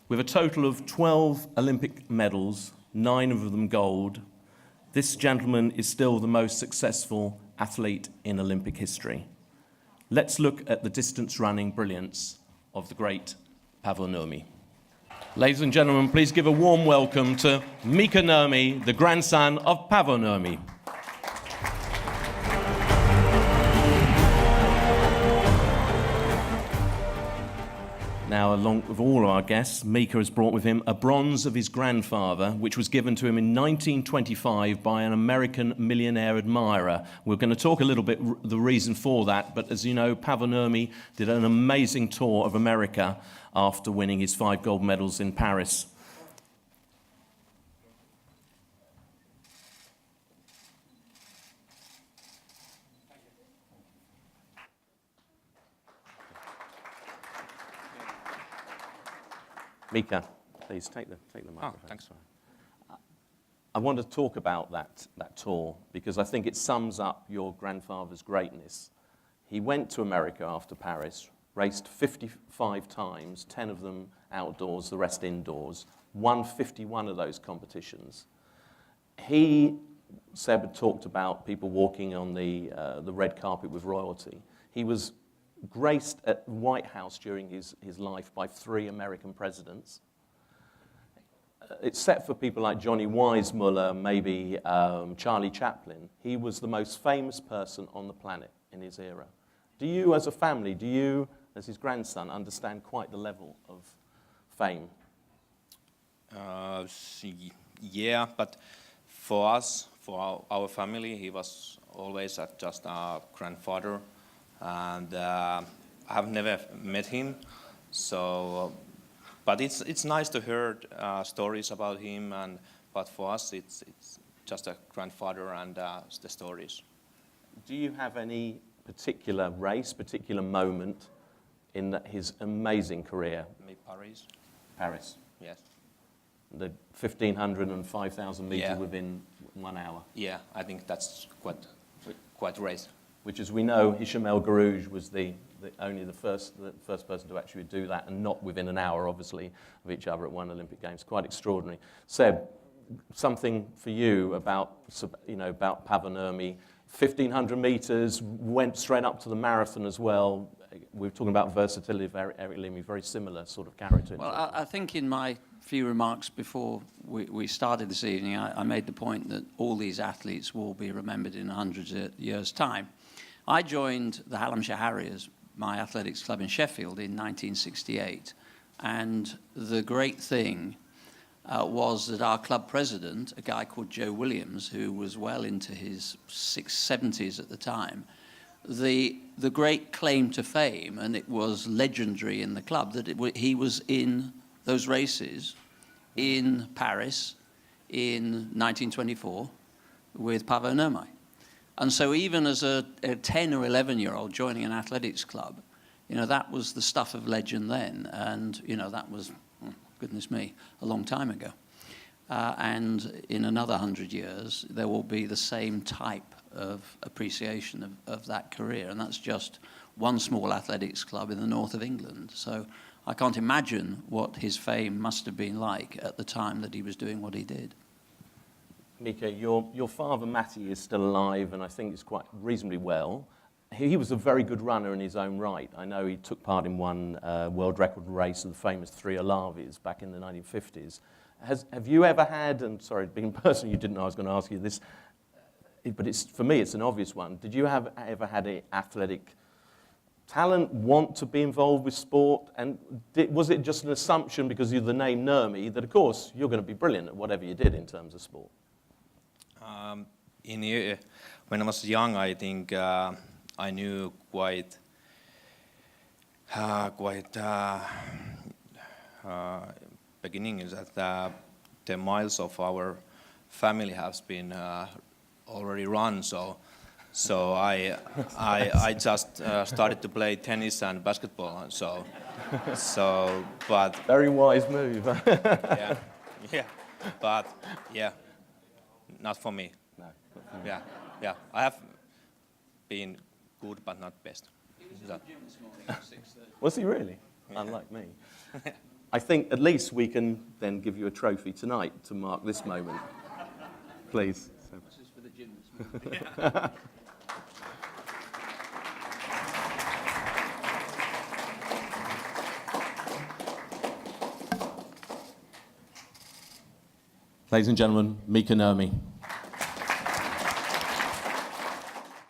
With a total of 12 Olympic medals, 9 of them gold, this gentleman is still the most successful athlete in Olympic history. Let's look at the distance running brilliance of the great Paavo Nurmi. Ladies and gentlemen, please give a warm welcome to Mika Nurmi, the grandson of Paavo Nurmi. Now, along with all our guests, Mika has brought with him a bronze of his grandfather, which was given to him in 1925 by an American millionaire admirer. We're going to talk a little bit the reason for that, but as you know, Paavo Nurmi did an amazing tour of America after winning his 5 gold medals in Paris. Mika, please take the microphone. Oh, thanks. I want to talk about that tour because I think it sums up your grandfather's greatness. He went to America after Paris, raced 55 times, 10 of them outdoors, the rest indoors, won 51 of those competitions. Seb had talked about people walking on the red carpet with royalty. He was graced at the White House during his life by 3 American presidents. It's set for people like Johnny Weissmuller, maybe Charlie Chaplin. He was the most famous person on the planet in his era. Do you, as a family, as his grandson, understand quite the level of fame? Yeah, but for us, for our family, he was always just our grandfather. And I have never met him, so but it's nice to hear stories about him. But for us, it's just a grandfather and the stories. Do you have any particular race, particular moment in his amazing career? Maybe Paris. Paris. Yes. The 1,500 and 5,000 meters within 1 hour. Yeah, I think that's quite race. Which, as we know, Hicham El Guerrouj was the first person to actually do that, and not within an hour, obviously, of each other at one Olympic Games. Quite extraordinary. Seb, something for you about Paavo Nurmi. 1,500 meters, went straight up to the marathon as well. We were talking about versatility of Eric Limy, very similar sort of character. Well, I think in my few remarks before we started this evening, I made the point that all these athletes will be remembered in 100 years' time. I joined the Hallamshire Harriers, my athletics club in Sheffield, in 1968. And the great thing was that our club president, a guy called Joe Williams, who was well into his 70s at the time, the great claim to fame, and it was legendary in the club, that he was in those races in Paris in 1924 with Paavo Nurmi. And so even as a 10 or 11-year-old joining an athletics club, that was the stuff of legend then. And, that was, goodness me, a long time ago. And in another 100 years, there will be the same type of appreciation of that career. And that's just one small athletics club in the north of England. So I can't imagine what his fame must have been like at the time that he was doing what he did. Mika, your father, Matty, is still alive, and I think it's quite reasonably well. He was a very good runner in his own right. I know he took part in one world record race of the famous 3 Alaves back in the 1950s. Have you ever had, and sorry, being personal, you didn't know I was going to ask you this, but for me it's an obvious one. Did you ever had an athletic talent, want to be involved with sport? And was it just an assumption because of the name Nurmi that, of course, you're going to be brilliant at whatever you did in terms of sport? When I was young, I think I knew quite beginning is that the miles of our family has been already run. So I just started to play tennis and basketball. But very wise move. But not for me. No. Yeah. I have been good, but not best. He was in the gym this morning at 6:30. Was he really? Yeah. Unlike me. I think at least we can then give you a trophy tonight to mark this moment. Please. This is for the gymnast. Ladies and gentlemen, Mika Nurmi.